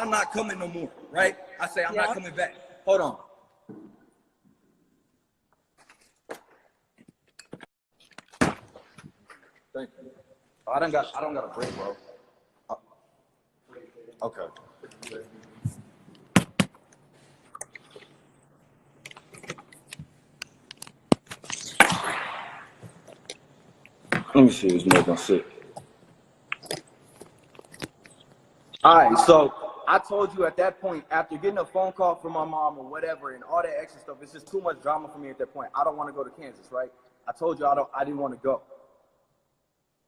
I'm not coming no more, right? I say, I'm not coming back. Hold on. Thank you. I don't got a break, bro. Okay. Let me see this nigga gonna sit. All right, so I told you at that point, after getting a phone call from my mom or whatever and all that extra stuff, it's just too much drama for me at that point. I don't want to go to Kansas, right? I told you I didn't want to go.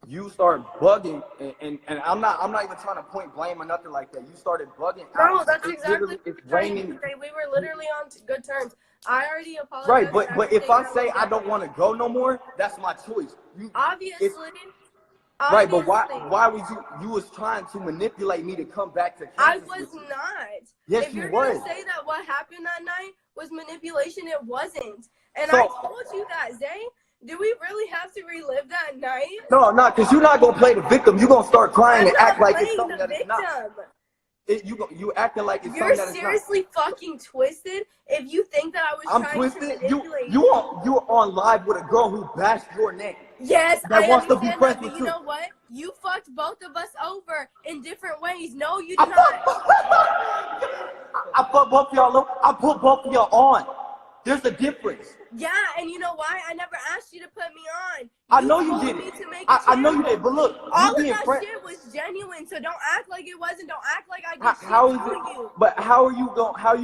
You start bugging, and I'm not even trying to point blame or nothing like that. You started bugging. No, that's exactly. It's raining. We were literally on good terms. I already apologized. Right, but if I say I don't want to go no more, that's my choice. Obviously. Right, but why was you was trying to manipulate me to come back to Kansas? I was not. Yes, if you you're was. gonna say that what happened that night was manipulation, it wasn't. And I told you that, Zay. Do we really have to relive that night? No, because you're not gonna play the victim. You're gonna start crying and act like it's something that it's not. You acting like it's something that it's not. You're seriously fucking twisted if you think that I was trying to manipulate you are on live with a girl who bashed your name. Yes, that wants to be friends with you. You know what? You fucked both of us over in different ways. No, you did not. I fucked both of y'all. I put both of y'all on. There's a difference. Yeah, and you know why? I never asked you to put me on. I know you didn't. I know you did, but look, all of that shit was genuine. So don't act like it wasn't. Don't act like I did how is it? But how are you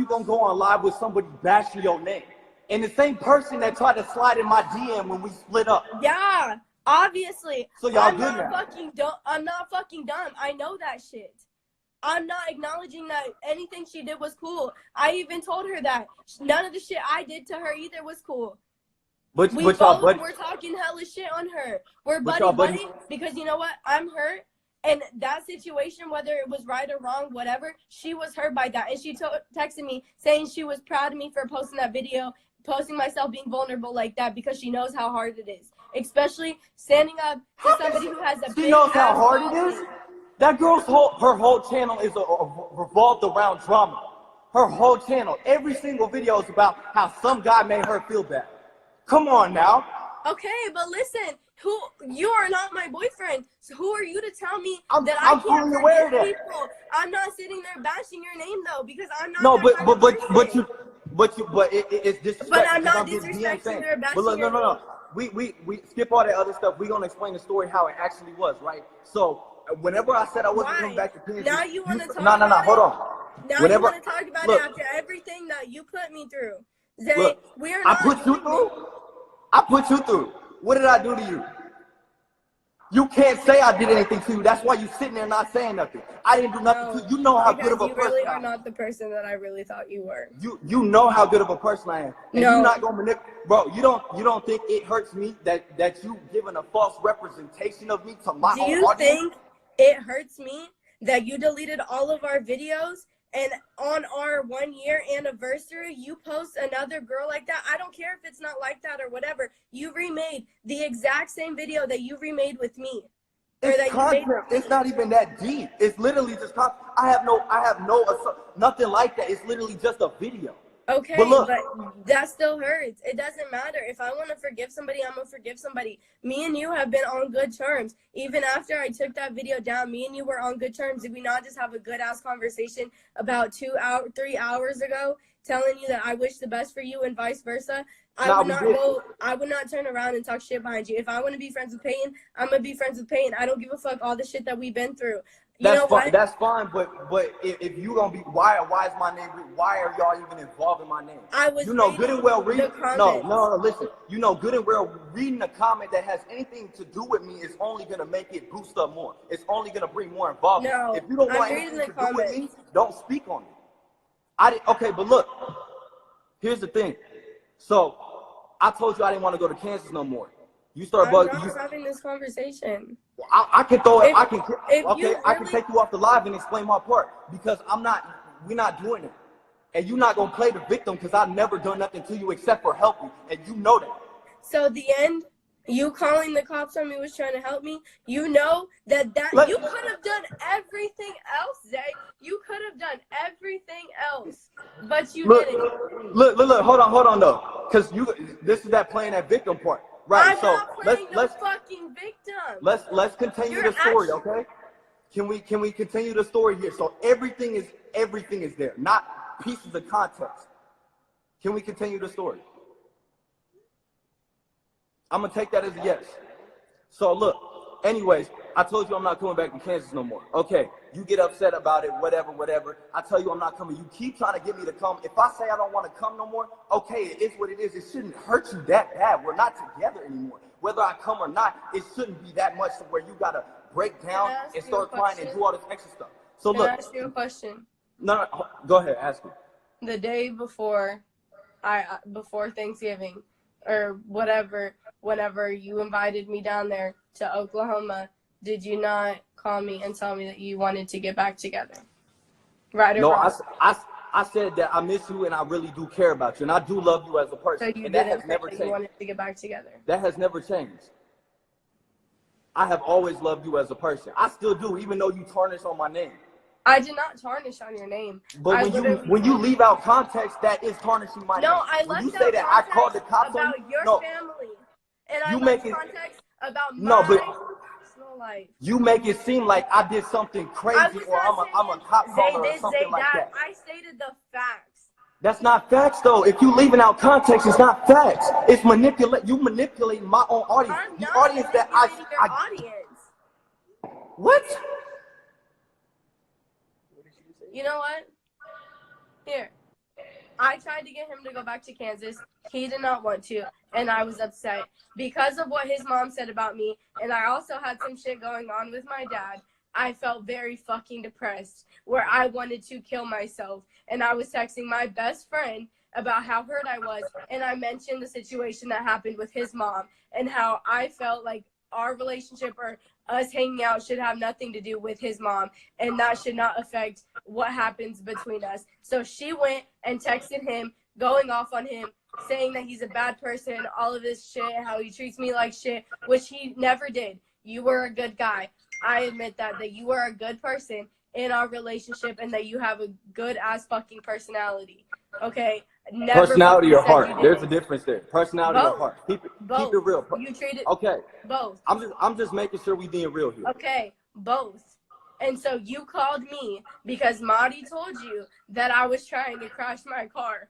gonna go on live with somebody bashing your name? And the same person that tried to slide in my DM when we split up. Yeah, obviously. So y'all good now. I'm not fucking dumb. I know that shit. I'm not acknowledging that anything she did was cool. I even told her that none of the shit I did to her either was cool. We're talking hella shit on her. We're buddy because you know what? I'm hurt. And that situation, whether it was right or wrong, whatever, she was hurt by that. And she texted me saying she was proud of me for posting that video, posting myself being vulnerable like that because she knows how hard it is. Especially standing up to somebody who has a big She knows how hard it is? That girl's whole channel is revolved around drama. Her whole channel, every single video is about how some guy made her feel bad. Come on now. Okay, but listen, you are not my boyfriend. So who are you to tell me that I can't forgive people? I'm not sitting there bashing your name though because I'm not. No, it's disrespect. But I'm not disrespecting her bashing. But look, no. We skip all that other stuff. We're gonna explain the story how it actually was, right? So. Whenever I said I wasn't coming back to Kansas, now you want to talk about it? Hold on. Now you want to talk about it after everything that you put me through. Zay, we're not. I put you through. What did I do to you? You can't say I did anything to you. That's why you're sitting there not saying nothing. I didn't do nothing to you. You know how good of a person I am. You really are not the person that I really thought you were. You know how good of a person I am. And you're not gonna manipulate, bro. You don't think it hurts me that you giving a false representation of me to my own audience? Do you think it hurts me that you deleted all of our videos and on our 1-year anniversary, you post another girl like that? I don't care if it's not like that or whatever. You remade the exact same video that you remade with me. It's content. It's not even that deep. It's literally just content. I have nothing like that. It's literally just a video. Okay, but that still hurts. It doesn't matter. If I want to forgive somebody, I'm going to forgive somebody. Me and you have been on good terms. Even after I took that video down, me and you were on good terms. Did we not just have a good-ass conversation about 3 hours ago telling you that I wish the best for you and vice versa? I would not turn around and talk shit behind you. If I want to be friends with Peyton, I'm going to be friends with Peyton. I don't give a fuck all the shit that we've been through. That's fine, but if you gonna be why is my name? Why are y'all even involved in my name? You know good and well reading. No, listen. You know good and well reading a comment that has anything to do with me is only gonna make it boost up more. It's only gonna bring more involvement. No, if you don't want anything to do with me, don't speak on it. Okay, but look, here's the thing. So I told you I didn't want to go to Kansas no more. You start bugging. I'm having this conversation. I can throw it. I can take you off the live and explain my part because we're not doing it. And you're not gonna play the victim because I've never done nothing to you except for help you, and you know that. So the end You calling the cops on me was trying to help me. You know that you could have done everything else, Zay. You could have done everything else, but you didn't. Look. Hold on, though, because this is that playing that victim part, right? I'm not playing no fucking victim. Let's continue the story, okay? Can we continue the story here? So everything is there, not pieces of context. Can we continue the story? I'm gonna take that as a yes. So look, anyways, I told you I'm not coming back to Kansas no more. Okay, you get upset about it, whatever. I tell you I'm not coming. You keep trying to get me to come. If I say I don't want to come no more, okay, it is what it is. It shouldn't hurt you that bad. We're not together anymore. Whether I come or not, it shouldn't be that much to where you gotta break down and start crying and do all this extra stuff. So look. Can I ask you a question? No, go ahead, ask me. The day before Thanksgiving or whatever, whenever you invited me down there to Oklahoma, did you not call me and tell me that you wanted to get back together? Right or wrong? No, I said that I miss you and I really do care about you and I do love you as a person. So you and that has never changed. You wanted to get back together. That has never changed. I have always loved you as a person. I still do, even though you tarnish on my name. I did not tarnish on your name. But when you leave out context, that is tarnishing my name. No, I left when you say that I called the cops about on your family. And I left context about my personal life. You make it seem like I did something crazy or I'm a cop caller or something like that. I stated the facts. That's not facts, though. If you leaving out context, it's not facts. It's you manipulating my own audience. I'm the not audience that your audience. What? You know what? Here. I tried to get him to go back to Kansas. He did not want to, and I was upset because of what his mom said about me, and I also had some shit going on with my dad. I felt very fucking depressed where I wanted to kill myself, and I was texting my best friend about how hurt I was, and I mentioned the situation that happened with his mom and how I felt like our relationship or us hanging out should have nothing to do with his mom, and that should not affect what happens between us. So she went and texted him, going off on him, saying that he's a bad person, all of this shit, how he treats me like shit, which he never did. You were a good guy. I admit that you were a good person in our relationship and that you have a good ass fucking personality. Okay? Never personality or heart. There's a difference there. Personality or heart. Keep it real. You treated both. I'm just making sure we being real here. Okay, both. And so you called me because Marty told you that I was trying to crash my car.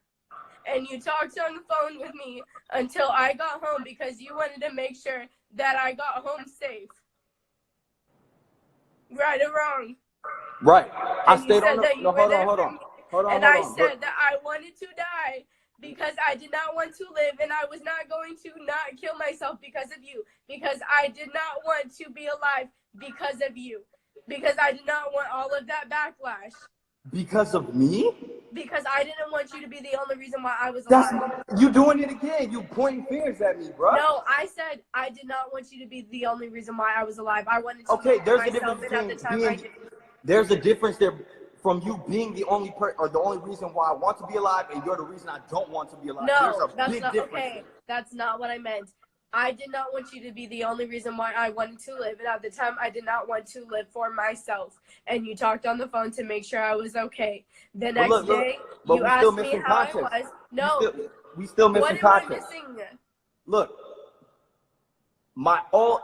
And you talked on the phone with me until I got home because you wanted to make sure that I got home safe. Right or wrong? Right. I And stayed on the no, hold on. And I said that I wanted to die because I did not want to live, and I was not going to not kill myself because of you, because I did not want to be alive because of you, because I did not want all of that backlash. Because of me? Because I didn't want you to be the only reason why I was alive. You doing it again. You pointing fingers at me, bro. No, I said I did not want you to be the only reason why I was alive. I wanted to there's a difference between there's a difference there from you being the only or the only reason why I want to be alive, and you're the reason I don't want to be alive. No, that's not okay. That's not what I meant. I did not want you to be the only reason why I wanted to live, and at the time I did not want to live for myself. And you talked on the phone to make sure I was okay. The next day, you asked me how I was. No, we still missing context. What am I missing? Look, my old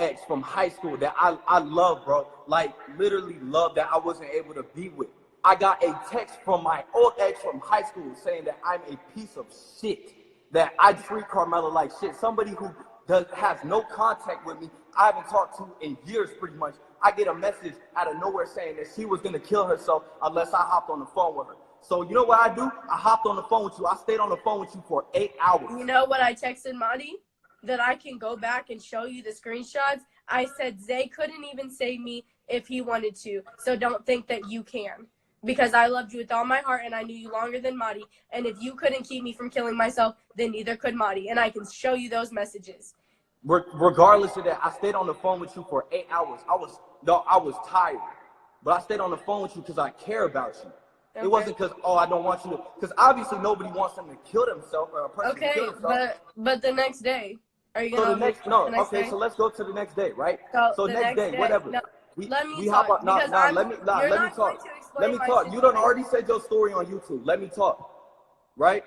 ex from high school that I love, bro, like literally love, that I wasn't able to be with. I got a text from my old ex from high school saying that I'm a piece of shit, that I treat Carmela like shit. Somebody who has no contact with me, I haven't talked to in years pretty much. I get a message out of nowhere saying that she was going to kill herself unless I hopped on the phone with her. So you know what I do? I hopped on the phone with you. I stayed on the phone with you for 8 hours. You know what I texted Marty? That I can go back and show you the screenshots. I said Zay couldn't even save me if he wanted to. So don't think that you can. Because I loved you with all my heart and I knew you longer than Marty. And if you couldn't keep me from killing myself, then neither could Marty. And I can show you those messages. Regardless of that, I stayed on the phone with you for 8 hours. I was tired. But I stayed on the phone with you because I care about you. Okay. It wasn't because, I don't want you to. Because obviously nobody wants them to kill themselves or a person to kill themselves. But the next day, Are you So gonna the next, no, the next okay, day? so let's go to the next day, right? So So the next next day, day, whatever. no, We let me we hop talk up. because you're Let me not going talk. to Let explain me my talk. You done already situation. said your story on YouTube. Let me talk, right?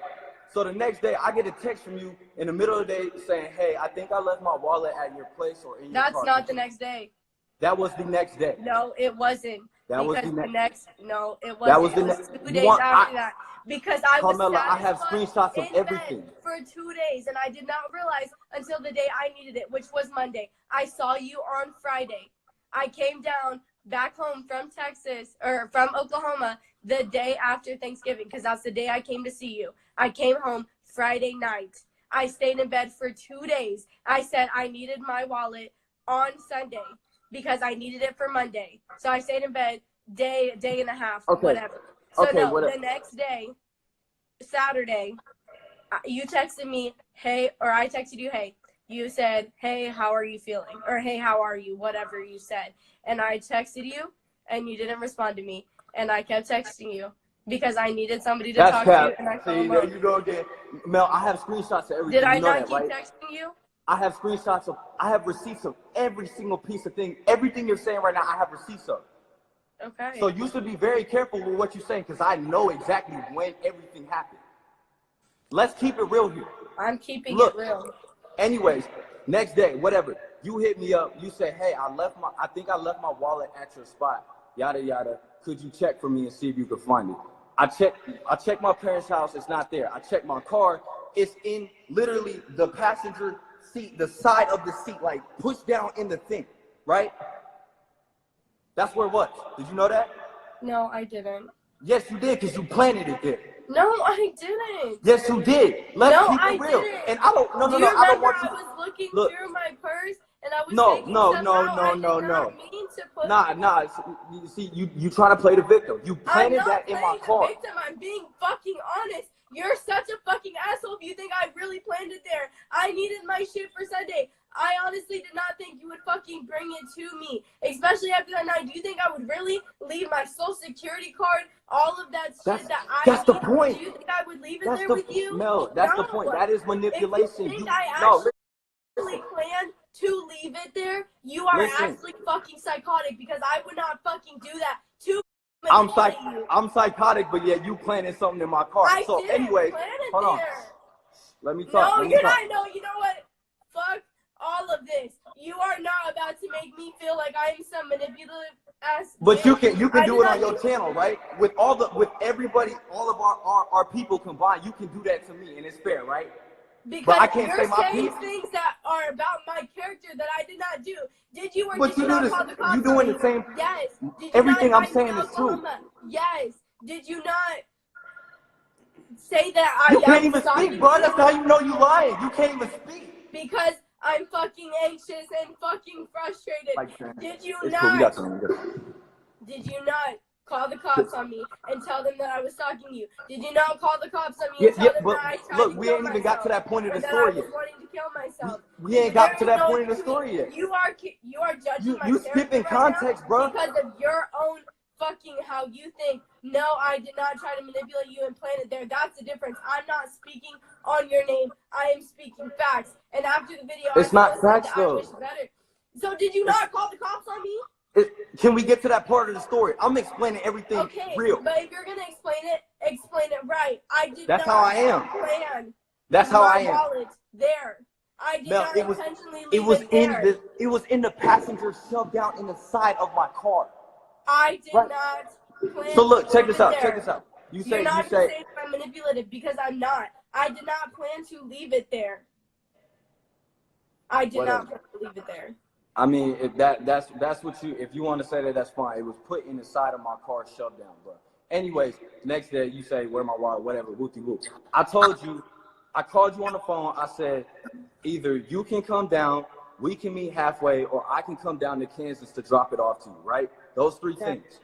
So the next day, I get a text from you in the middle of the day saying, "Hey, I think I left my wallet at your place or in your That's car." not the next day. That was the next day. No, it wasn't. That was Because the the next. next, no, it That wasn't. was It the was next. 2 days after that. Because I was Carmela, I sad as have fuck screenshots of in everything. bed for 2 days, and I did not realize until the day I needed it, which was Monday. I saw you on Friday. I came down back home from Texas, or from Oklahoma, the day after Thanksgiving, because that's the day I came to see you. I came home Friday night. I stayed in bed for 2 days. I said I needed my wallet on Sunday because I needed it for Monday. So I stayed in bed day and a half, whatever. So Okay, no, whatever. the next day, Saturday, you texted me, hey, or I texted you, hey. You said, hey, how are you feeling? Or hey, how are you? Whatever you said. And I texted you, and you didn't respond to me. And I kept texting you because I needed somebody to talk to, and I felt See, there alone. you go again. Mel, I have screenshots of everything. Did I You know not that, keep right? texting you? I have screenshots of, I have receipts of every single piece of thing. Everything you're saying right now, I have receipts of. Okay. So you should be very careful with what you're saying because I know exactly when everything happened. Let's keep it real here. I'm keeping Look, it real. anyways, next day, whatever, you hit me up. You say, hey, I think I left my wallet at your spot. Yada yada. Could you check for me and see if you could find it? I checked my parents' house. It's not there. I checked my car. It's in literally the passenger seat, the side of the seat, like pushed down in the thing, right? That's where it was. Did you know that? No, I didn't. Yes, you did, because you planted it there. No, I didn't. Yes, you did. Let's keep I it real. didn't. And I don't, Do you I don't remember want I you. was looking Look, through my purse and I was no, taking no, stuff no, out? no, I no, did no. not mean to put. Nah. You see, you trying to play the victim. You I'm planted not that in my playing the car. victim. I'm being fucking honest. You're such a fucking asshole if you think I really planned it there. I needed my shit for Sunday. I honestly did not think you would fucking bring it to me, especially after that night. Do you think I would really leave my social security card, all of that shit that I That's the need? point. Do you think I would leave it That's there the with you? no. That's the point. That is If manipulation. you think You I no. actually planned to leave it there, you are actually fucking psychotic because I would not fucking do that to manipulate you. I'm psychotic, but yet you planted something in my car. I So didn't anyway, plan it hold on. there. Let me talk. No, Let me you're talk. not. No, you know what? Fuck all of this. You are not about to make me feel like I am some manipulative ass. But bitch. you can do it on your channel, right? With everybody, all of our people combined, you can do that to me, and it's fair, right? Because but I can't you're say my saying piece. things that are about my character that I did not do. Did you or But did you not call the cops you doing on me? the same. Yes. Did you Everything not I'm saying is true. Yes. Did you not say that You can't I'm even stalking speak, bro. you? That's how you know you lying. You can't even speak. Because I'm fucking anxious and fucking frustrated. Did you It's not? cool. We got something. Did you not call the cops on me and tell them that I was stalking you? Did you not call the cops on me and tell them but that I tried look, to we kill ain't even myself? got to that point of Or the that story I yet. was wanting to kill myself? We ain't got to that point of the story yet. You are judging my You character skipping right context, now bro. because of your own fucking how you think. No, I did not try to manipulate you and plant it there. That's the difference. I'm not speaking on your name. I am speaking facts. And after the video, It's not facts, I though. wish better. So did you not call the cops on me? Can we get to that part of the story? I'm explaining everything real. But if you're gonna explain it right. I did That's not how I am. plan. That's how I am. Wallet there. I did not intentionally leave it there. It was in the passenger shoved down in the side of my car. I did not plan. So look, check this out. There. Check this out. You say saying I'm manipulative because I'm not. I did not plan to leave it there. I did not plan to leave it there. I mean, if that's what if you want to say that, that's fine. It was put in the side of my car, shoved down, bro. Anyways, next day you say, where my wallet, whatever, whoopty whoop. I called you on the phone. I said, either you can come down, we can meet halfway, or I can come down to Kansas to drop it off to you, right? Those three things.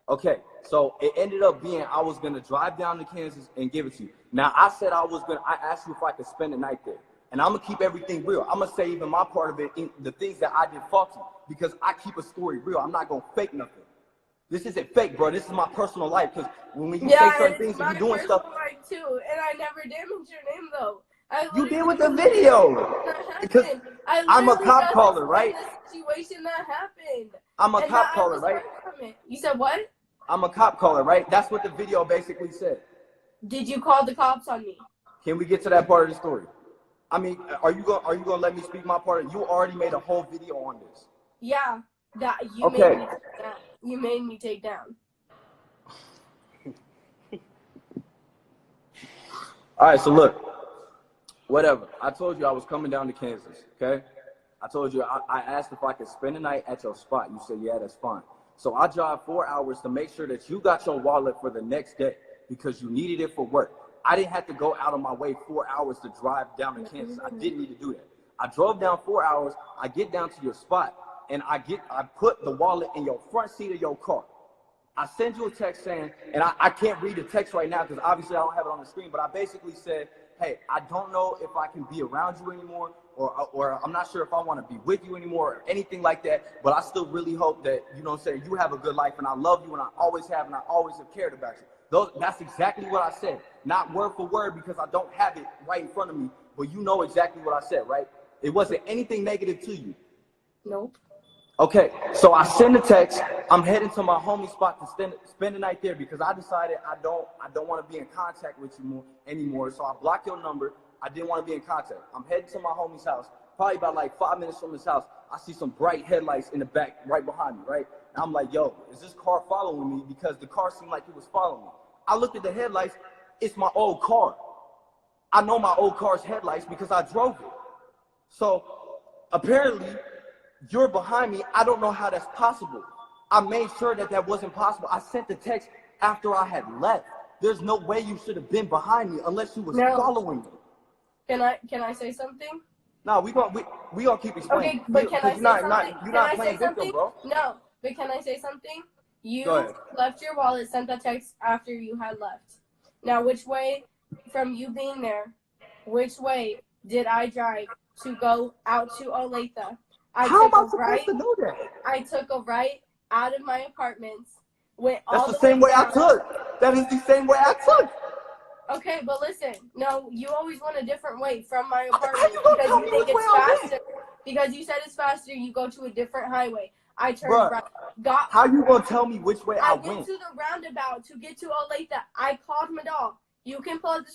Okay, so it ended up being I was gonna drive down to Kansas and give it to you. Now I said I asked you if I could spend the night there. And I'm going to keep everything real. I'm going to say even my part of it, in the things that I did faulty, because I keep a story real. I'm not going to fake nothing. This isn't fake, bro. This is my personal life. Because when you say certain things and you're doing stuff. Life too, and I never damaged your name, though. You did with the video. Because I'm a cop caller, right? The situation that happened. I'm a cop caller, right? You said what? I'm a cop caller, right? That's what the video basically said. Did you call the cops on me? Can we get to that part of the story? I mean, are you gonna let me speak my part? You already made a whole video on this. Yeah, that you okay. made me take down. You made me take down. All right, so look, whatever. I told you I was coming down to Kansas, okay? I told you I asked if I could spend the night at your spot. You said, yeah, that's fine. So I drive 4 hours to make sure that you got your wallet for the next day because you needed it for work. I didn't have to go out of my way 4 hours to drive down to Kansas. I didn't need to do that. I drove down 4 hours. I get down to your spot, and I put the wallet in your front seat of your car. I send you a text saying, and I can't read the text right now because obviously I don't have it on the screen, but I basically said, hey, I don't know if I can be around you anymore, or I'm not sure if I want to be with you anymore or anything like that, but I still really hope that, you know what I'm saying, you have a good life, and I love you, and I always have, and I always have cared about you. That's exactly what I said. Not word for word because I don't have it right in front of me, but you know exactly what I said, right? It wasn't anything negative to you. Nope. Okay, so I send a text. I'm heading to my homie spot to spend the night there because I decided I don't want to be in contact with you anymore. So I blocked your number. I didn't want to be in contact. I'm heading to my homie's house. Probably about like 5 minutes from his house, I see some bright headlights in the back right behind me, right? And I'm like, yo, is this car following me? Because the car seemed like it was following me. I looked at the headlights. It's my old car. I know my old car's headlights because I drove it. So apparently, you're behind me. I don't know how that's possible. I made sure that wasn't possible. I sent the text after I had left. There's no way you should have been behind me unless you was following me. Can I say something? No, we gonna keep explaining. Okay, but can I say something? You're not playing victim, bro. No, but can I say something? You left your wallet, sent that text after you had left. Now, which way, from you being there, which way did I drive to go out to Olathe? How am I supposed to know that? I took a right out of my apartments. That's the same way I took. That is the same way I took. Okay, but listen. No, you always went a different way from my apartment because you think it's faster. Because you said it's faster, you go to a different highway. I turned right. How you gonna tell me which way I went? I went to the roundabout to get to Olathe. I called Madal. You can pull up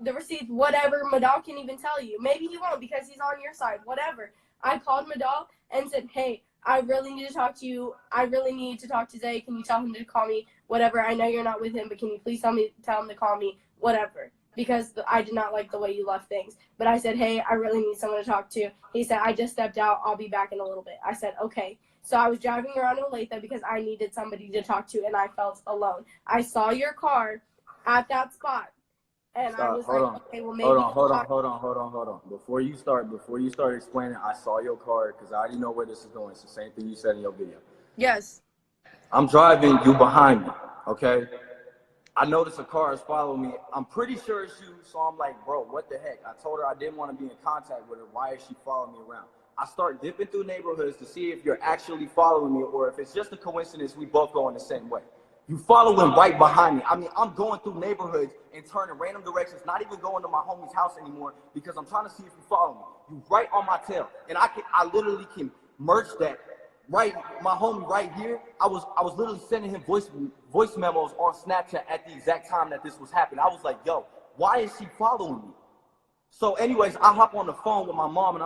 the receipts, whatever. Madal can even tell you. Maybe he won't because he's on your side. Whatever. I called Madal and said, hey, I really need to talk to you. I really need to talk to Zay. Can you tell him to call me? Whatever. I know you're not with him, but can you please tell him to call me? Whatever. Because I did not like the way you left things. But I said, hey, I really need someone to talk to. He said, I just stepped out. I'll be back in a little bit. I said, okay. So I was driving around Olathe because I needed somebody to talk to, and I felt alone. I saw your car at that spot. And I was okay, well, maybe. Hold on. Before you start explaining, I saw your car because I already know where this is going. It's the same thing you said in your video. Yes. I'm driving, you behind me, okay? I noticed a car is following me. I'm pretty sure it's you, so I'm like, bro, what the heck? I told her I didn't want to be in contact with her. Why is she following me around? I start dipping through neighborhoods to see if you're actually following me or if it's just a coincidence we both go in the same way. You following right behind me. I mean, I'm going through neighborhoods and turning random directions, not even going to my homie's house anymore because I'm trying to see if you follow me. You right on my tail. And I literally can merge that right, my homie right here. I was literally sending him voice memos on Snapchat at the exact time that this was happening. I was like, yo, why is she following me? So anyways, I hop on the phone with my mom and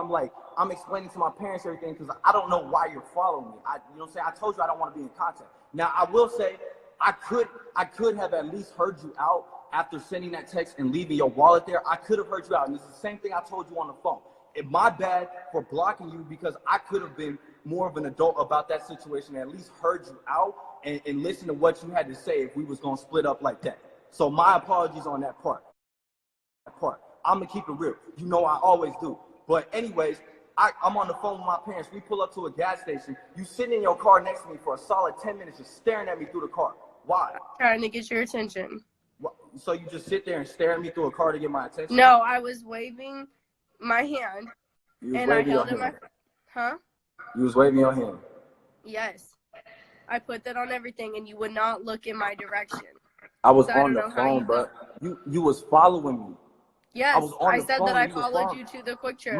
I'm explaining to my parents everything because I don't know why you're following me. You know what I'm saying? I told you I don't want to be in contact. Now, I will say, I could have at least heard you out after sending that text and leaving your wallet there. I could have heard you out. And it's the same thing I told you on the phone. It's my bad for blocking you because I could have been more of an adult about that situation and at least heard you out and listen to what you had to say if we was going to split up like that. So my apologies on that part. I'm going to keep it real. You know I always do. But anyways, I'm on the phone with my parents. We pull up to a gas station. You sitting in your car next to me for a solid 10 minutes just staring at me through the car. Why? Trying to get your attention. So you just sit there and stare at me through a car to get my attention? No, I was waving my hand. And I held it. Huh? You was waving your hand? Yes. I put that on everything, and you would not look in my direction. I was on the phone, bro. You was following me. Yes, I was on I the said phone that I and you was followed following. you to the Quick Trip.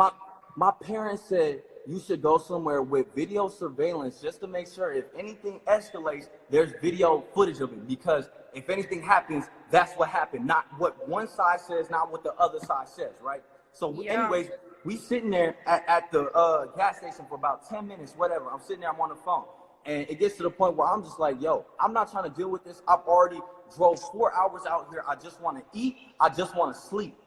My parents said you should go somewhere with video surveillance just to make sure if anything escalates, there's video footage of it. Because if anything happens, that's what happened. Not what one side says, not what the other side says, right? So anyways, we sitting there at the gas station for about 10 minutes, whatever. I'm sitting there, I'm on the phone. And it gets to the point where I'm just like, yo, I'm not trying to deal with this. I've already drove 4 hours out here. I just want to eat. I just want to sleep.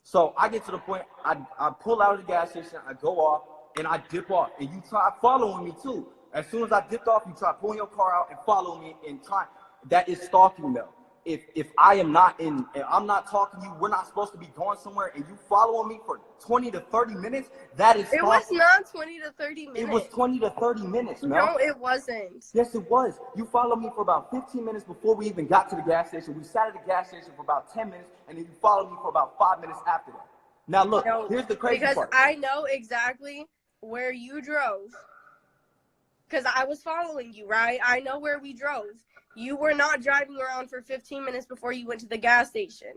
So I get to the point, I pull out of the gas station, I go off, and I dip off. And you try following me too. As soon as I dipped off, you try pulling your car out and follow me and try. That is stalking though. If I am not in, if I'm not talking to you, we're not supposed to be going somewhere, and you following me for 20 to 30 minutes, that is stalking. It was not 20 to 30 minutes. It was 20 to 30 minutes, Mel. No, it wasn't. Yes, it was. You followed me for about 15 minutes before we even got to the gas station. We sat at the gas station for about 10 minutes, and then you followed me for about 5 minutes after that. Now, look, here's the crazy part. Because I know exactly where you drove. Because I was following you, right? I know where we drove. You were not driving around for 15 minutes before you went to the gas station.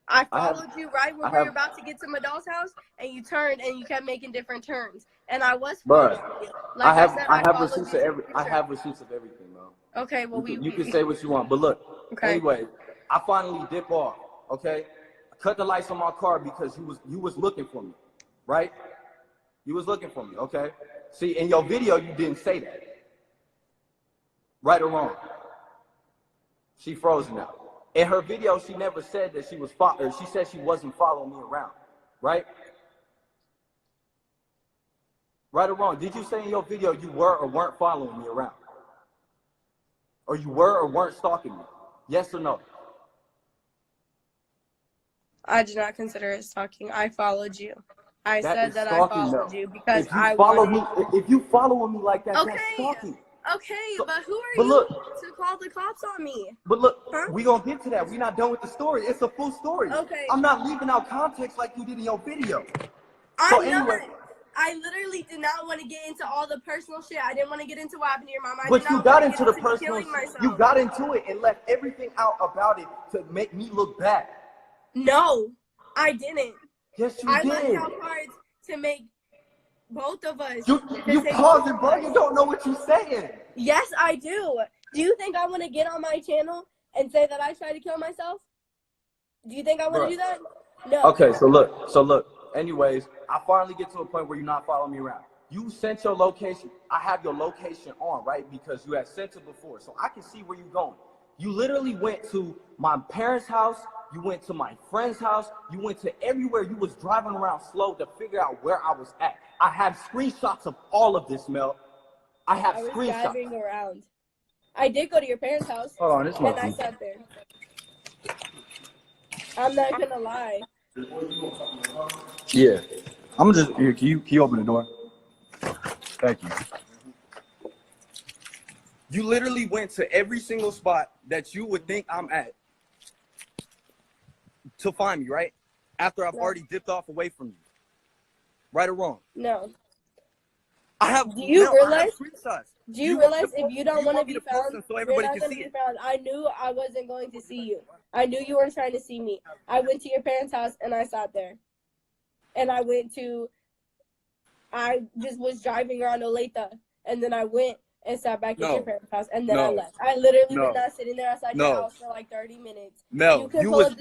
I followed you right when we were about to get to my doll's house, and you turned and you kept making different turns. And I was following you. Like I have receipts of everything, bro. Okay, well you can say what you want, but look. Okay. Anyway, I finally dip off. Okay, I cut the lights on my car because you was looking for me, right? You was looking for me. Okay. See, in your video, you didn't say that. Right or wrong? She frozen now. In her video, she never said that she was she said she wasn't following me around, right? Right or wrong? Did you say in your video you were or weren't following me around? Or you were or weren't stalking me? Yes or no? I did not consider it stalking. I followed you. I said that I followed you because I followed me. If you following me like that, that's stalking. Okay, but who are you to call the cops on me? But look, we gonna get to that. We're not done with the story. It's a full story. Okay. I'm not leaving out context like you did in your video. I literally did not want to get into all the personal shit. I didn't want to get into what happened to your mom. But you got into the personal shit. You got into it and left everything out about it to make me look bad. No, I didn't. Yes, you did. I left out parts to make both of us. You pausing, bro. You don't know what you're saying. Yes, I do. Do you think I want to get on my channel and say that I tried to kill myself? Do you think I want to do that? No. Okay, so look. Anyways, I finally get to a point where you're not following me around. You sent your location. I have your location on, right? Because you had sent it before. So I can see where you're going. You literally went to my parents' house. You went to my friend's house. You went to everywhere. You was driving around slow to figure out where I was at. I have screenshots of all of this, Mel. I was driving around. I did go to your parents' house. Hold on, and I sat there. I'm not gonna lie. Yeah. I'm just here. Can you open the door? Thank you. You literally went to every single spot that you would think I'm at to find me, right? After I've already dipped off away from you. Right or wrong? No. Do you realize if you don't want to be found, so everybody can see it? I knew I wasn't going to see you. I knew you weren't trying to see me. I went to your parents' house and I sat there. And I just was driving around Olathe. And then I went and sat back at your parents' house. And then I left. I literally was not sitting there outside your house for like 30 minutes. Mel, you was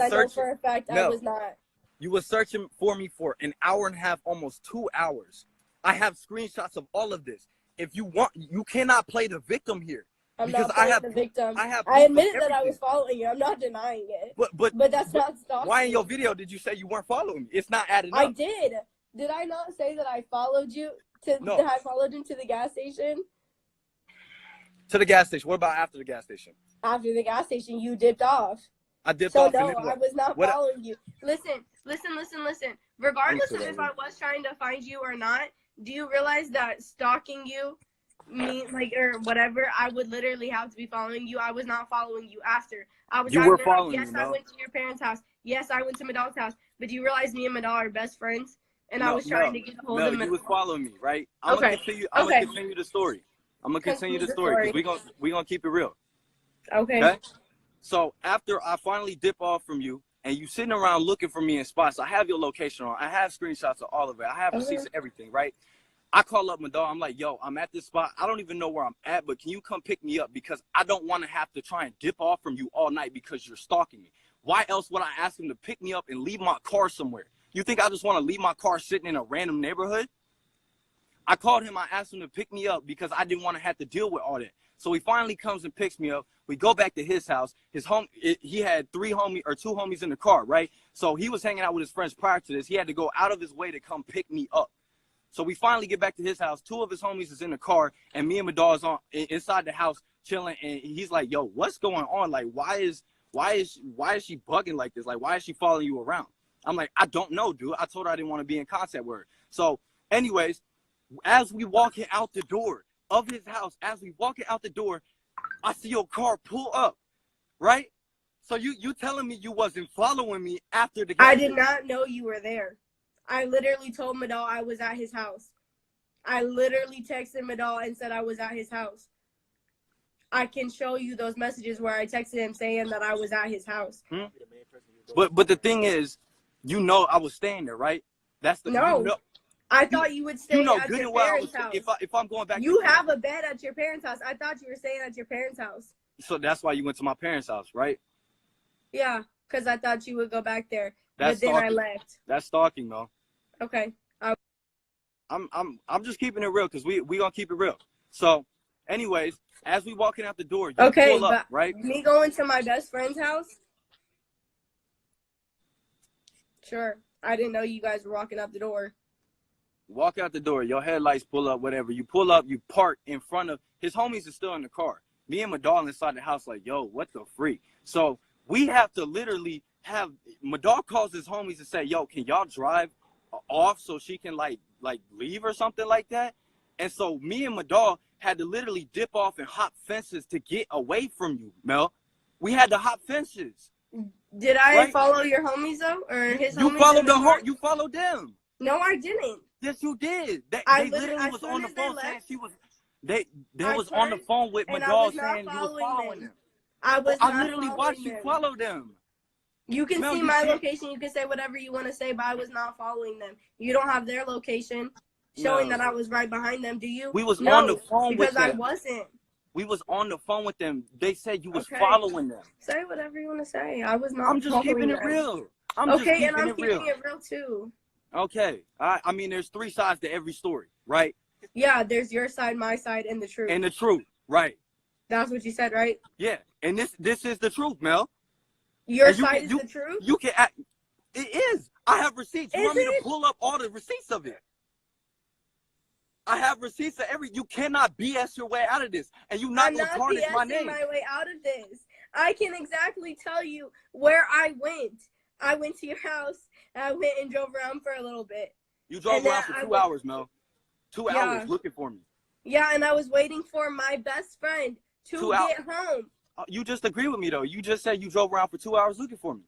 searching. For a fact I was not. You were searching for me for an hour and a half, almost 2 hours. I have screenshots of all of this. If you want, you cannot play the victim here. I'm not playing the victim. I admitted that I was following you. I'm not denying it. But that's not stalking. Why in your video did you say you weren't following me? It's not adding up. I did. Did I not say that I followed you? Did I followed him to the gas station? To the gas station. What about after the gas station? After the gas station, you dipped off. I dipped off. So no, I was not following you. Listen. Regardless of if I was trying to find you or not, do you realize that stalking you, or whatever, I would literally have to be following you. I was not following you after. You were following me. Yes, I went to your parents' house. Yes, I went to Madal's house. But do you realize me and Madal are best friends? And I was trying to get a hold of him. You was following me, right? I'm gonna continue the story. I'm gonna continue the story because we gonna keep it real. Okay. So after I finally dip off from you and you sitting around looking for me in spots. I have your location on. I have screenshots of all of it. I have receipts of everything, right? I call up my dog. I'm like, yo, I'm at this spot. I don't even know where I'm at, but can you come pick me up? Because I don't want to have to try and dip off from you all night because you're stalking me. Why else would I ask him to pick me up and leave my car somewhere? You think I just want to leave my car sitting in a random neighborhood? I called him. I asked him to pick me up because I didn't want to have to deal with all that. So he finally comes and picks me up. We go back to his house. He had two homies in the car, right? So he was hanging out with his friends prior to this. He had to go out of his way to come pick me up. So we finally get back to his house. Two of his homies is in the car, and me and my dog is inside the house chilling. And he's like, "Yo, what's going on? Like, why is she bugging like this? Like, why is she following you around?" I'm like, "I don't know, dude. I told her I didn't want to be in contact with her." So, anyways, as we walking out the door of his house, I see your car pull up, right? So you telling me you wasn't following me after the game? I did not know you were there. I literally told Madal I was at his house. I literally texted Madal and said I was at his house. I can show you those messages where I texted him saying that I was at his house. But the thing is, I was staying there, right? That's the no. I thought you would stay at your parents' house. If I'm going back, you have a bed at your parents' house. I thought you were staying at your parents' house. So that's why you went to my parents' house, right? Yeah, because I thought you would go back there. But then I left. That's stalking, though. Okay. I'm just keeping it real because we gonna keep it real. So, anyways, as we walking out the door, you pull up, right? Me going to my best friend's house. Sure. I didn't know you guys were walking out the door. Walk out the door, your headlights pull up, whatever. You pull up, you park in front of his homies are still in the car. Me and my dog inside the house, like, yo, what the freak? So we have to literally have my dog calls his homies and say, yo, can y'all drive off so she can like leave or something like that? And so me and my dog had to literally dip off and hop fences to get away from you, Mel. We had to hop fences. Did I follow your homies though, or his homies? You followed them. No, I didn't. Yes, you did. They literally was on the phone saying she was. They was on the phone with my dog saying you was following them. I literally watched you follow them. You can see my location. You can say whatever you want to say, but I was not following them. You don't have their location showing that I was right behind them, do you? We was on the phone with them. Because I wasn't. We was on the phone with them. They said you was following them. Say whatever you want to say. I was not. I'm just keeping it real. I'm keeping it real too. Okay. I mean, there's three sides to every story, right? Yeah, there's your side, my side, and the truth. And the truth, right? That's what you said, right? Yeah, and this is the truth, Mel. Your side is the truth? You can act. It is. I have receipts. You want me to pull up all the receipts of it? I have receipts of you cannot BS your way out of this. And you're not going to tarnish my name. I'm not BSing my way out of this. I can exactly tell you where I went. I went to your house, and I went and drove around for a little bit. You drove around for 2 hours, Mel. 2 hours looking for me. Yeah, and I was waiting for my best friend to get home. You just agree with me, though. You just said you drove around for 2 hours looking for me.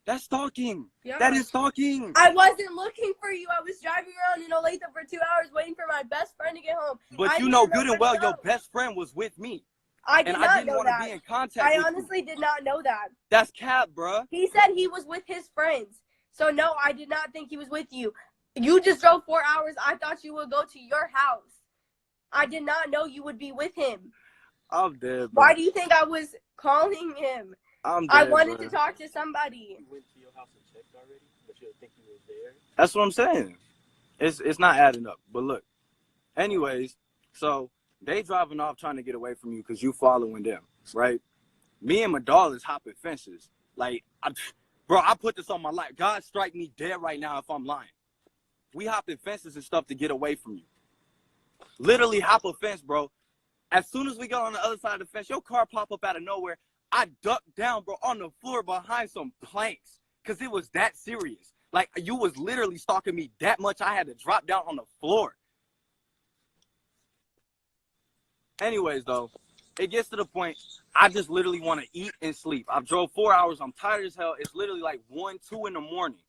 That's stalking. Yeah. That is stalking. I wasn't looking for you. I was driving around in Olathe for 2 hours waiting for my best friend to get home. But you know good and well your best friend was with me. I didn't want to be in contact I honestly did not know that. That's cap, bruh. He said he was with his friends. So, no, I did not think he was with you. You just drove 4 hours. I thought you would go to your house. I did not know you would be with him. I'm dead, bro. Why do you think I was calling him? I'm dead, I wanted to talk to somebody. You went to your house and checked already, but you didn't think he was there? That's what I'm saying. It's not adding up. But look, anyways, so they driving off trying to get away from you because you following them, right? Me and my dog is hopping fences. Like, bro, I put this on my life. God strike me dead right now if I'm lying. We hopping fences and stuff to get away from you. Literally hop a fence, bro. As soon as we got on the other side of the fence, your car pop up out of nowhere. I ducked down, bro, on the floor behind some planks because it was that serious. Like, you was literally stalking me that much I had to drop down on the floor. Anyways, though, it gets to the point I just literally want to eat and sleep. I've drove 4 hours. I'm tired as hell. It's literally like 1, 2 in the morning.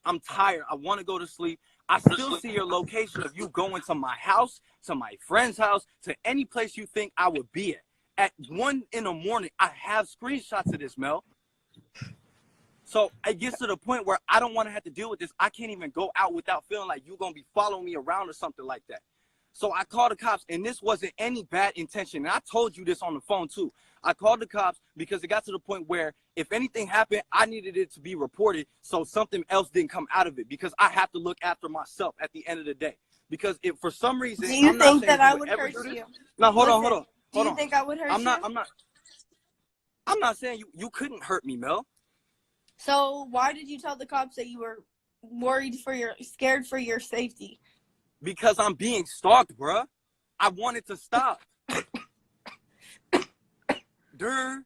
I'm tired. I want to go to sleep. I still see your location of you going to my house, to my friend's house, to any place you think I would be at. At 1 in the morning, I have screenshots of this, Mel. So it gets to the point where I don't want to have to deal with this. I can't even go out without feeling like you're going to be following me around or something like that. So I called the cops, and this wasn't any bad intention. And I told you this on the phone, too. I called the cops because it got to the point where if anything happened, I needed it to be reported so something else didn't come out of it, because I have to look after myself at the end of the day. Because if for some reason, do you I'm think not that saying I you would ever hurt do this. you? No, hold Listen, on. Do you think I would hurt you? I'm not saying you couldn't hurt me, Mel. So why did you tell the cops that you were scared for your safety? Because I'm being stalked, bruh. I wanted to stop. Dude,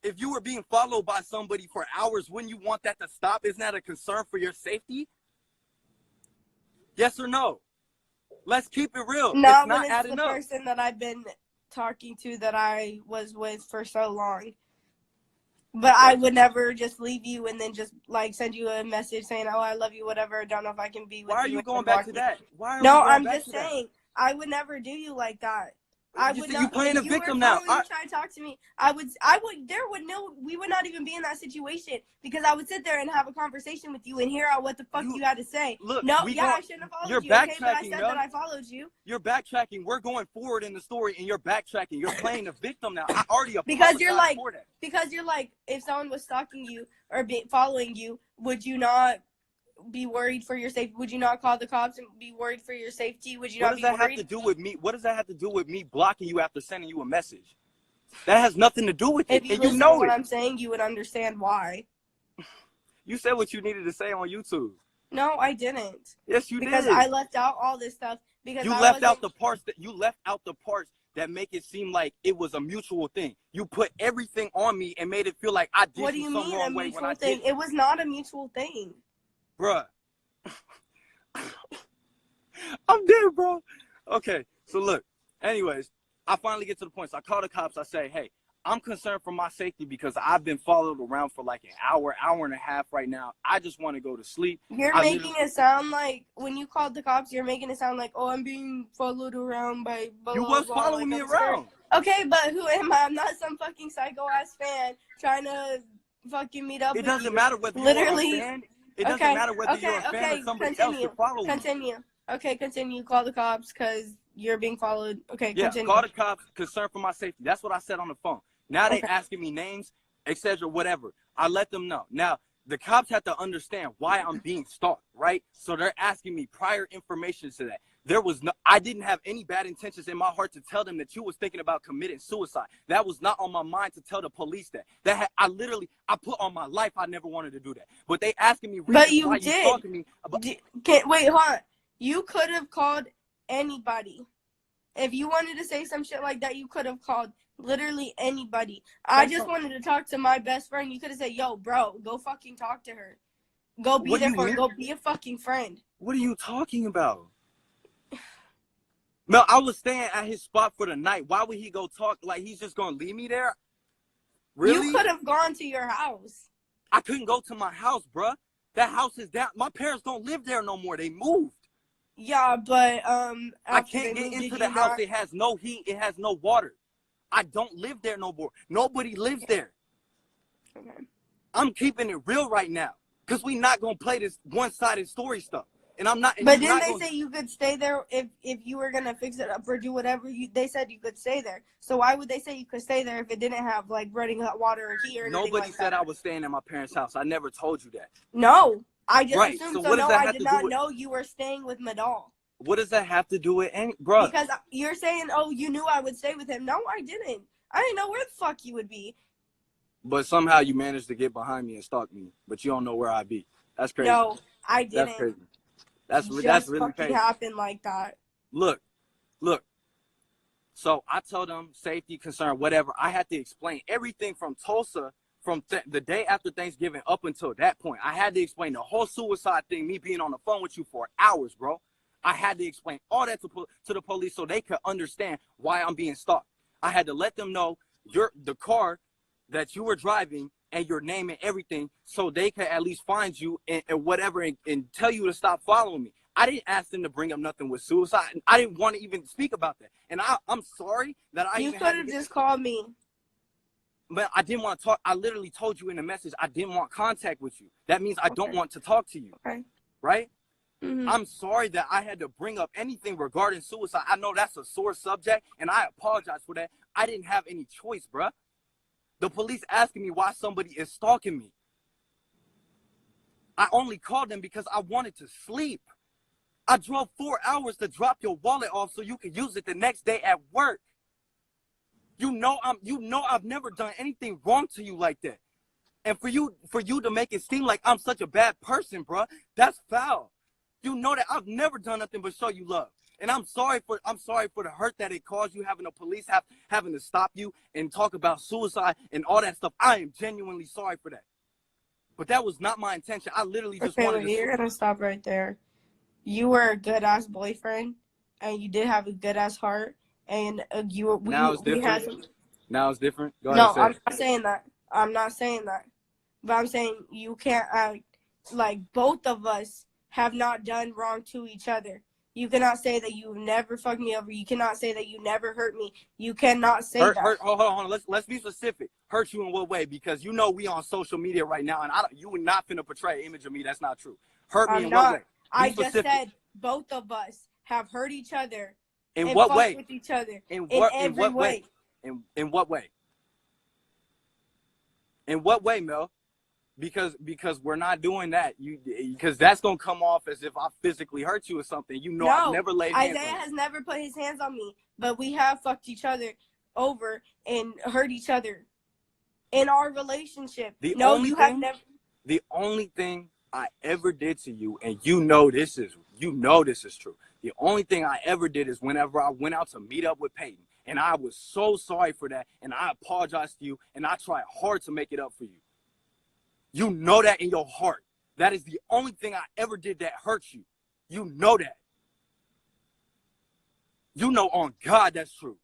if you were being followed by somebody for hours, wouldn't you want that to stop? Isn't that a concern for your safety? Yes or no? Let's keep it real. Not it's when not it's adding the up. person that I've been talking to that I was with for so long. But I would never just leave you and then just like send you a message saying, "Oh, I love you," whatever. Don't know if I can be with you. Why are you going back to that? Why are No, we going I'm back just to that? saying I would never do you like that. I would not. You playing a victim you now. were trying to talk to me. We would not even be in that situation because I would sit there and have a conversation with you and hear out what the fuck you had to say. Look, no, I shouldn't have followed you're you. Okay, but I backtracking, said no? that I followed you. You're backtracking. We're going forward in the story, and you're backtracking. You're playing a victim now. I already apologized for that. Because you're like, if someone was stalking you or following you, would you not be worried for your safety? Would you not call the cops and be worried for your safety? Would you not be worried? What does that have to do with me? What does that have to do with me blocking you after sending you a message? That has nothing to do with it. If you and listen you know to what it. I'm saying, you would understand why. You said what you needed to say on YouTube. No, I didn't. Yes, you because did. I left out all this stuff because you left out the parts that make it seem like it was a mutual thing. You put everything on me and made it feel like I did What do you some mean wrong a way mutual when I thing? did. It was not a mutual thing. Bruh. I'm dead, bro. Okay, so look. Anyways, I finally get to the point. So I call the cops. I say, hey, I'm concerned for my safety because I've been followed around for like an hour and a half right now. I just want to go to sleep. You're making it sound like, when you called the cops, you're making it sound like, oh, I'm being followed around by blah, You blah, was blah, following like me I'm scared. around. Okay, but who am I? I'm not some fucking psycho-ass fan trying to fucking meet up with you. It doesn't matter whether you're a fan. It doesn't matter whether you're a fan or somebody else to follow you. Okay, continue. Call the cops because you're being followed. Okay, yeah, continue. Call the cops, concerned for my safety. That's what I said on the phone. Now they asking me names, etc., whatever. I let them know. Now, the cops have to understand why I'm being stalked, right? So they're asking me prior information to that. I didn't have any bad intentions in my heart to tell them that you was thinking about committing suicide. That was not on my mind to tell the police that. I put on my life I never wanted to do that. But they asking me reasons why you stalking me. Wait, hold on. You could have called anybody. If you wanted to say some shit like that, you could have called literally anybody. I just wanted to talk to my best friend. You could have said, yo, bro, go fucking talk to her. Go be there for her. Go be a fucking friend. What are you talking about? Mel, I was staying at his spot for the night. Why would he go talk? Like, he's just going to leave me there? Really? You could have gone to your house. I couldn't go to my house, bruh. That house is down. My parents don't live there no more. They moved. Yeah, but I can't get into the house. It has no heat. It has no water. I don't live there no more. Nobody lives there. Okay. I'm keeping it real right now because we not going to play this one-sided story stuff. And I'm not. But didn't they say you could stay there if you were going to fix it up or do whatever? They said you could stay there. So why would they say you could stay there if it didn't have, like, running hot water or heat or anything like that? Nobody said I was staying at my parents' house. I never told you that. No. I just assumed. So no, I did not know you were staying with Madal. What does that have to do with bro? Because you're saying, oh, you knew I would stay with him. No, I didn't. I didn't know where the fuck you would be. But somehow you managed to get behind me and stalk me, but you don't know where I'd be. That's crazy. No, I didn't. That's crazy. That's really crazy. Happened like that. Look. So I told them safety concern, whatever. I had to explain everything from Tulsa, from the day after Thanksgiving up until that point. I had to explain the whole suicide thing, me being on the phone with you for hours, bro. I had to explain all that to the police so they could understand why I'm being stalked. I had to let them know the car that you were driving and your name and everything so they could at least find you and whatever and tell you to stop following me. I didn't ask them to bring up nothing with suicide. I didn't want to even speak about that. And I'm sorry that I You could have just called me. But I didn't want to talk. I literally told you in the message I didn't want contact with you. That means I don't want to talk to you. Okay. Right? Mm-hmm. I'm sorry that I had to bring up anything regarding suicide. I know that's a sore subject, and I apologize for that. I didn't have any choice, bruh. The police asking me why somebody is stalking me. I only called them because I wanted to sleep. I drove 4 hours to drop your wallet off so you could use it the next day at work. You know I've never done anything wrong to you like that. And for you to make it seem like I'm such a bad person, bruh, that's foul. You know that I've never done nothing but show you love. And I'm sorry for the hurt that it caused you, having the police having to stop you and talk about suicide and all that stuff. I am genuinely sorry for that. But that was not my intention. I literally just wanted to. You're gonna stop right there. You were a good ass boyfriend, and you did have a good ass heart, and you were. Now it's different. Now it's different. Go ahead. No, I'm not saying that. I'm not saying that. But I'm saying you can't act like both of us have not done wrong to each other. You cannot say that you never fucked me over. You cannot say that you never hurt me. You cannot say that. Hold on. Let's be specific. Hurt you in what way? Because you know we on social media right now, and you were not finna portray an image of me that's not true. Hurt me in what way? I just said both of us have hurt each other. In what way? With each other. In what way? In what way? In what way, Mel? Because we're not doing that. Because that's gonna come off as if I physically hurt you or something. You know, no, I've never laid hands on you. Isaiah has never put his hands on me, but we have fucked each other over and hurt each other in our relationship. The only thing I ever did to you, and you know this is true. The only thing I ever did is whenever I went out to meet up with Peyton, and I was so sorry for that, and I apologized to you, and I tried hard to make it up for you. You know that in your heart. That is the only thing I ever did that hurts you. You know that. You know on God that's true.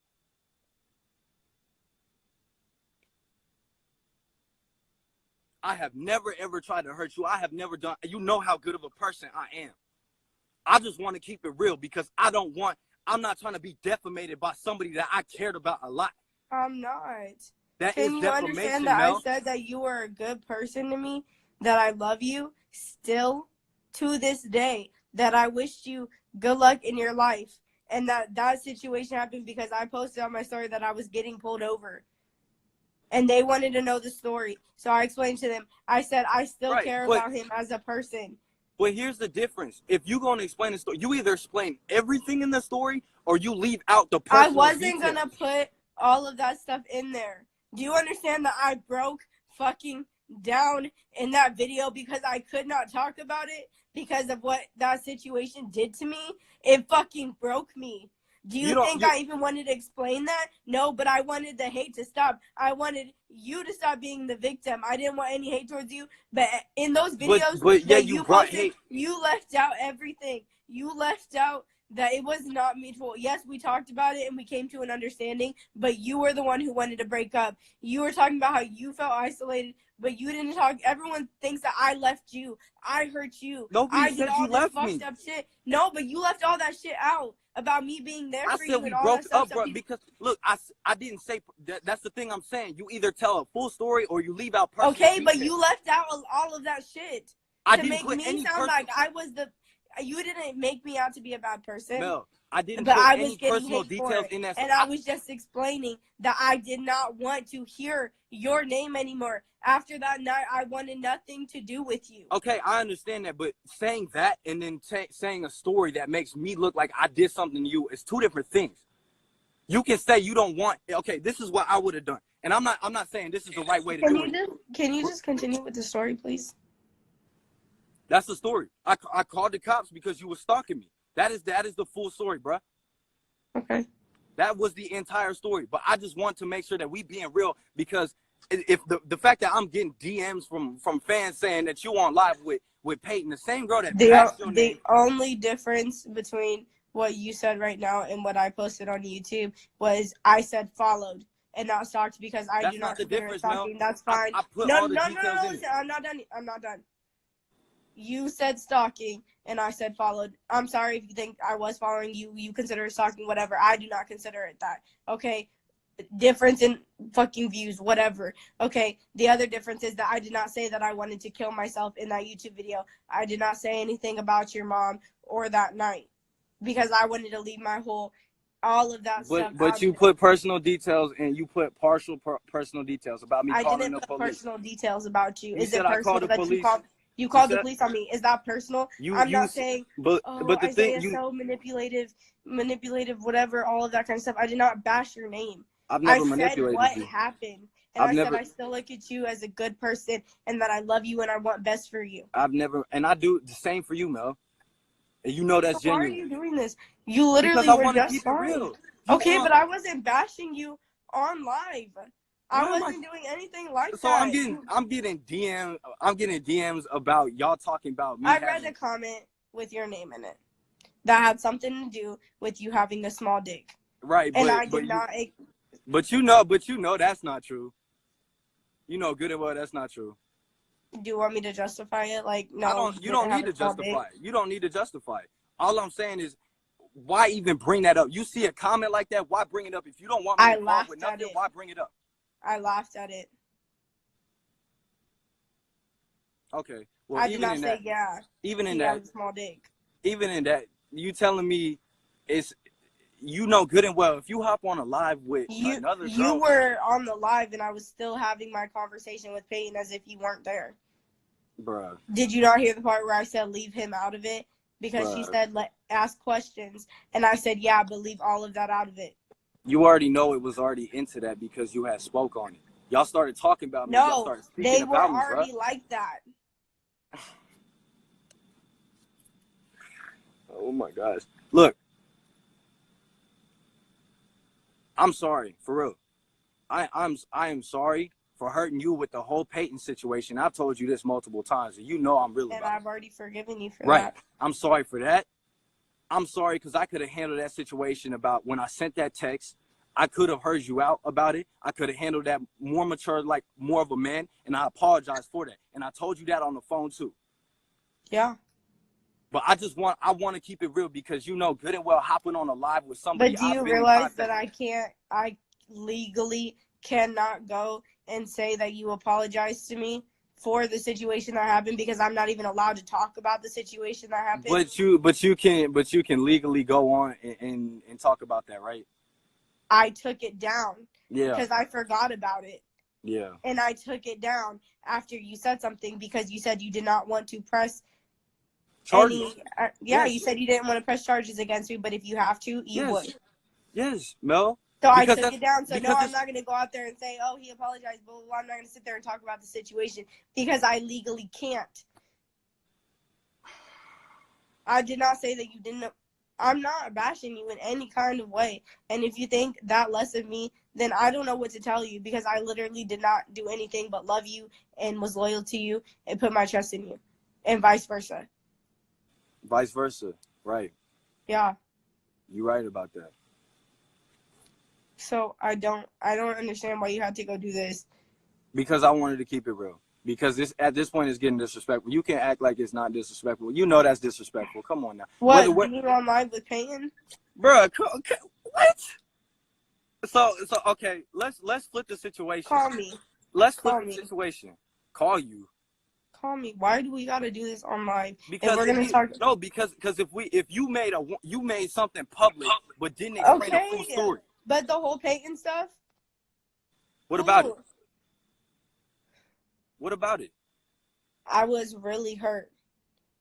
I have never, ever tried to hurt you. I have never done. You know how good of a person I am. I just want to keep it real because I'm not trying to be defamated by somebody that I cared about a lot. I'm not. Can you understand that Mel? I said that you were a good person to me, that I love you still to this day, that I wished you good luck in your life, and that situation happened because I posted on my story that I was getting pulled over. And they wanted to know the story. So I explained to them, I said, I still care about him as a person. But here's the difference. If you're going to explain the story, you either explain everything in the story or you leave out the personal I wasn't going to put all of that stuff in there. Do you understand that I broke fucking down in that video because I could not talk about it because of what that situation did to me? It fucking broke me. Do you think I even wanted to explain that? No, but I wanted the hate to stop. I wanted you to stop being the victim. I didn't want any hate towards you. But in those videos that you posted, you left out everything. You left out that it was not mutual. Yes, we talked about it and we came to an understanding, but you were the one who wanted to break up. You were talking about how you felt isolated, but you didn't talk. Everyone thinks that I left you. I hurt you. Nobody said you left me. Up shit. No, but you left all that shit out about me being there for you. I said we broke up, bro, because look, I didn't say that's the thing I'm saying. You either tell a full story or you leave out personal details. But you left out all of that shit to make me sound like I was the. You didn't make me out to be a bad person. No, I didn't put any personal details in that. And I was just explaining that I did not want to hear your name anymore. After that night, I wanted nothing to do with you. Okay, I understand that, but saying that and then saying a story that makes me look like I did something to you is two different things. You can say you don't want. Okay, this is what I would have done, and I'm not saying this is the right way to do it. Can you just continue with the story, please? That's the story. I called the cops because you were stalking me. That is the full story, bruh. Okay. That was the entire story. But I just want to make sure that we being real, because if the fact that I'm getting DMs from fans saying that you on live with Peyton, the same girl that passed your name. The only difference between what you said right now and what I posted on YouTube was I said followed and not stalked because I do not consider it stalking. That's fine. No. I'm not done. You said stalking, and I said followed. I'm sorry if you think I was following you. You consider it stalking, whatever. I do not consider it that. Okay? difference in fucking views, whatever. Okay, the other difference is that I did not say that I wanted to kill myself in that YouTube video. I did not say anything about your mom or that night because I wanted to leave my whole, all of that stuff out. But you put personal details and you put partial personal details about me I calling didn't the put police. personal details about you. You Is said it I called personal the that police. you called the said- police on me? Is that personal? You I'm you not s- saying, but oh, but the thing Isaiah's you so manipulative, whatever, all of that kind of stuff. I did not bash your name. I've I never said manipulated what you. happened, and I've I never said I still look at you as a good person, and that I love you and I want best for you. I've never, and I do the same for you, Mel. And you know that's So why are genuine. you doing this? You literally Because I were want to just keep it fine. real. Okay, but I wasn't bashing you on live. I Why am wasn't doing anything like So that. I'm getting DMs about y'all talking about me. I read a comment with your name in it that had something to do with you having a small dick. Right, And but I did not. But you know that's not true. You know good and well that's not true. Do you want me to justify it? Like, no. You don't need to justify it. You don't need to justify it. All I'm saying is, why even bring that up? You see a comment like that, why bring it up? If you don't want me involved with nothing, why bring it up? I laughed at it. Okay. Well, I did not say even in he that, has a small dick. even in that, you telling me it's, you know good and well if you hop on a live with another girl. You were on the live and I was still having my conversation with Peyton as if you weren't there. Bruh. Did you not hear the part where I said leave him out of it? Because she said ask questions, and I said yeah, but leave all of that out of it. You already know it was already into that because you had spoke on it. Y'all started talking about me. No, y'all started speaking they were about me, already bruh. like that. Oh my gosh. Look. I'm sorry, for real. I am sorry for hurting you with the whole Peyton situation. I've told you this multiple times, and you know I'm real about it. And I've already forgiven you for that. Right. I'm sorry for that. I'm sorry because I could have handled that situation about when I sent that text. I could have heard you out about it. I could have handled that more mature, like more of a man, and I apologize for that. And I told you that on the phone too. Yeah. But I want to keep it real because you know good and well hopping on a live with somebody. But do you realize that I legally cannot go and say that you apologized to me for the situation that happened because I'm not even allowed to talk about the situation that happened. But you can legally go on and talk about that, right? I took it down. Yeah. Because I forgot about it. Yeah. And I took it down after you said something because you said you did not want to press charges. Yes. You said you didn't want to press charges against me, but if you have to, you would. Yes, Mel. So I took it down. So no, I'm not going to go out there and say, oh, he apologized, blah, blah, blah. I'm not going to sit there and talk about the situation because I legally can't. I did not say that you didn't. I'm not bashing you in any kind of way. And if you think that less of me, then I don't know what to tell you because I literally did not do anything but love you and was loyal to you and put my trust in you and vice versa. Vice versa. Right. Yeah. You're right about that. So I don't understand why you had to go do this. Because I wanted to keep it real. Because at this point it's getting disrespectful. You can't act like it's not disrespectful. You know that's disrespectful. Come on now. What? Being on live with Peyton? Bruh, what? So okay, let's flip the situation. Call me. Let's flip the situation. Call you. Call me. Why do we gotta do this on live? Because we're gonna talk. No, because if you made something public but didn't explain the full story. But the whole Peyton stuff. What about it? What about it? I was really hurt.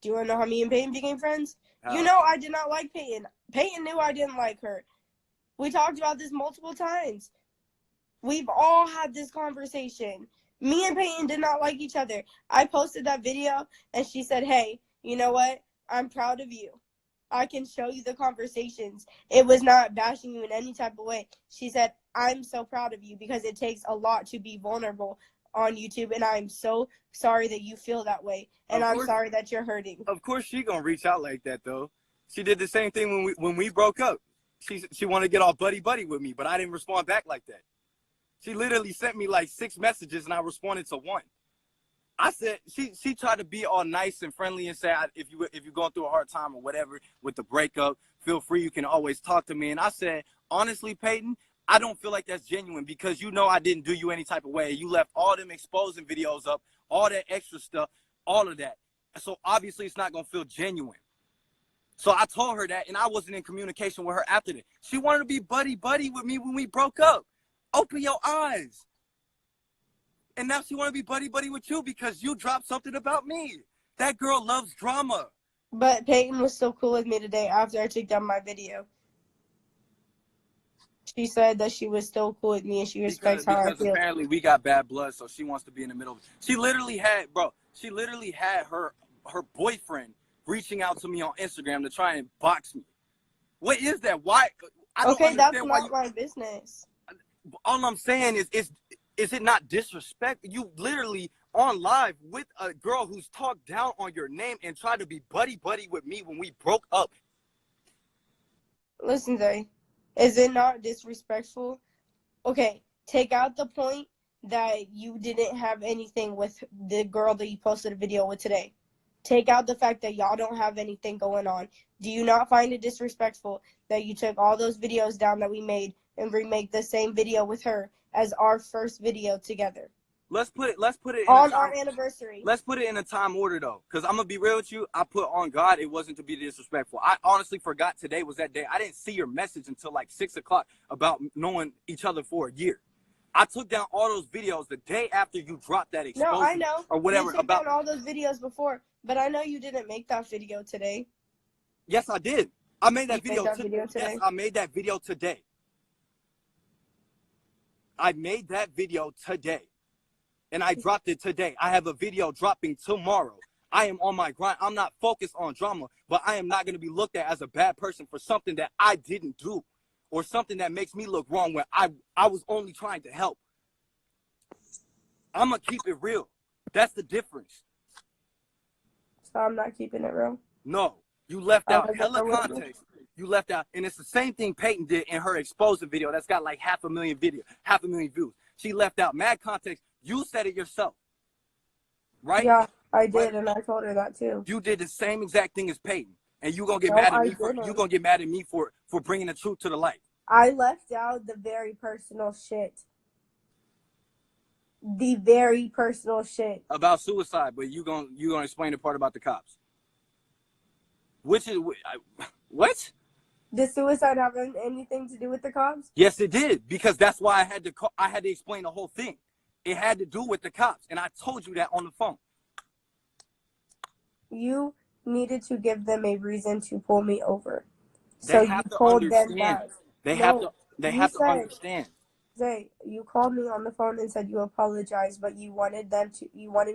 Do you want to know how me and Peyton became friends? How? You know I did not like Peyton. Peyton knew I didn't like her. We talked about this multiple times. We've all had this conversation. Me and Peyton did not like each other. I posted that video and she said, hey, you know what? I'm proud of you. I can show you the conversations. It was not bashing you in any type of way. She said, I'm so proud of you because it takes a lot to be vulnerable on YouTube, and I'm so sorry that you feel that way, and I'm sorry that you're hurting. Of course she gonna reach out like that, though. She did the same thing when we broke up. She wanted to get all buddy with me, but I didn't respond back like that. She literally sent me like 6 messages, and I responded to 1. I said she tried to be all nice and friendly and say if you're going through a hard time or whatever with the breakup, feel free, you can always talk to me. And I said, honestly, Peyton, I don't feel like that's genuine because you know I didn't do you any type of way. You left all them exposing videos up, all that extra stuff, all of that. So obviously it's not going to feel genuine. So I told her that, and I wasn't in communication with her after that. She wanted to be buddy-buddy with me when we broke up. Open your eyes. And now she want to be buddy-buddy with you because you dropped something about me. That girl loves drama. But Peyton was still cool with me today after I took down my video. She said that she was still cool with me and she respects how I feel. Because apparently we got bad blood, so she wants to be in the middle. She literally had her boyfriend reaching out to me on Instagram to try and box me. What is that? Why? I don't okay, that's understand not my business. All I'm saying is it not disrespect? You literally on live with a girl who's talked down on your name and tried to be buddy-buddy with me when we broke up. Listen, Zay, is it not disrespectful? Okay, take out the point that you didn't have anything with the girl that you posted a video with today. Take out the fact that y'all don't have anything going on. Do you not find it disrespectful that you took all those videos down that we made and remake the same video with her as our first video together? Let's put it on our anniversary. Let's put it in a time order though, because I'm gonna be real with you. I put on God, it wasn't to be disrespectful. I honestly forgot today was that day. I didn't see your message until like 6 o'clock about knowing each other for a year. I took down all those videos the day after you dropped that exposure. No, I know. Or whatever. You took down all those videos before, but I know you didn't make that video today. Yes, I did. I made that video today. Yes, I made that video today. I made that video today. And I dropped it today. I have a video dropping tomorrow. I am on my grind. I'm not focused on drama, but I am not going to be looked at as a bad person for something that I didn't do or something that makes me look wrong when I was only trying to help. I'm going to keep it real. That's the difference. So I'm not keeping it real? No. You left out hella context. You left out, and it's the same thing Peyton did in her exposing video that's got like 500,000 views. She left out mad context. You said it yourself, right? Yeah, I did, right? And I told her that too. You did the same exact thing as Peyton, and you gonna get mad at me for you gonna get mad at me for bringing the truth to the light. I left out the very personal shit. The very personal shit about suicide, but you gonna explain the part about the cops. Which is what? Did suicide have anything to do with the cops? Yes, it did, because that's why I had to explain the whole thing. It had to do with the cops, and I told you that on the phone. You needed to give them a reason to pull me over. So you told them that. They have to understand. Zay, you called me on the phone and said you apologized, but you wanted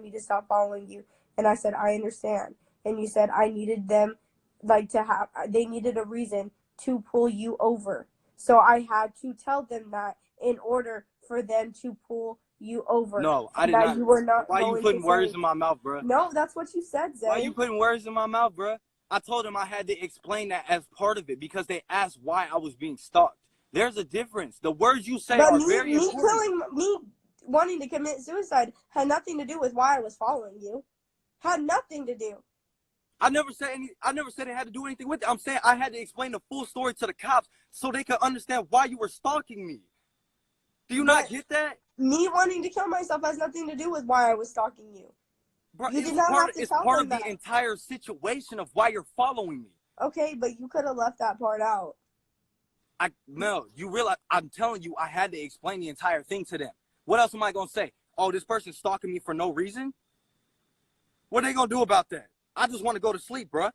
me to stop following you, and I said I understand. And you said I needed them, they needed a reason to pull you over. So I had to tell them that in order for them to pull you over. No, I did not. You were not. Why are you putting words in my mouth, bro? No, that's what you said, Zay. Why are you putting words in my mouth, bro? I told them I had to explain that as part of it because they asked why I was being stalked. There's a difference. The words you say are very important. Me wanting to commit suicide had nothing to do with why I was following you. Had nothing to do. I never said it had to do anything with it. I'm saying I had to explain the full story to the cops so they could understand why you were stalking me. Do you not get that? Me wanting to kill myself has nothing to do with why I was stalking you. Bro, you did not have to tell them that. It's part of the entire situation of why you're following me. Okay, but you could have left that part out. No, you realize, I'm telling you, I had to explain the entire thing to them. What else am I going to say? Oh, this person's stalking me for no reason? What are they going to do about that? I just want to go to sleep, bro.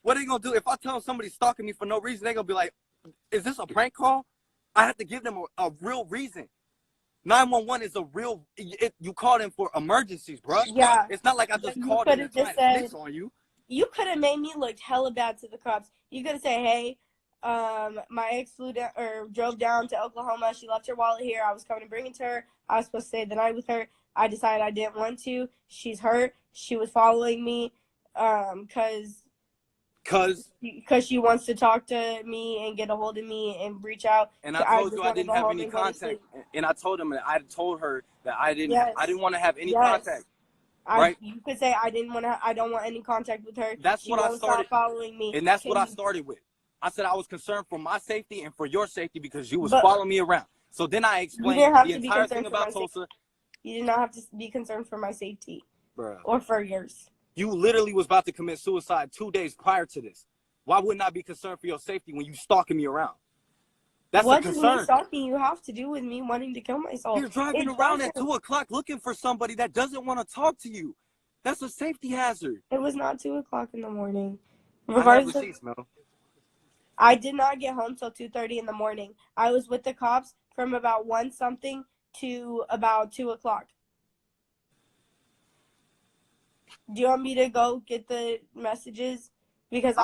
What are they going to do? If I tell them somebody's stalking me for no reason, they're going to be like, is this a prank call? I have to give them a real reason. 911 is a real, you call them for emergencies, bro. Yeah. It's not like I just called them and tried to snitch on you. You could have made me look hella bad to the cops. You could have said, hey, my ex flew down or drove down to Oklahoma. She left her wallet here. I was coming to bring it to her. I was supposed to stay the night with her. I decided I didn't want to. She's hurt. She was following me because she wants to talk to me and get a hold of me and reach out. And I told you I didn't have any contact. And I told him that I told her that I didn't want to have any contact. Right? You could say I don't want any contact with her. That's she what won't I started stop following me. And that's what I started with. I said I was concerned for my safety and for your safety because you was But following me around. So then I you explained didn't have the to be entire thing concerned for my about safety. Tulsa. You did not have to be concerned for my safety. Bruh. Or for yours. You literally was about to commit suicide 2 days prior to this. Why wouldn't I be concerned for your safety when you stalking me around? That's what a does concern. me stalking you have to do with me wanting to kill myself? You're driving around at 2 o'clock looking for somebody that doesn't want to talk to you. That's a safety hazard. It was not 2 o'clock in the morning. I have Regardless of, receipts, Mel. I did not get home till 2:30 in the morning. I was with the cops from about 1 something to about 2 o'clock. Do you want me to go get the messages? Because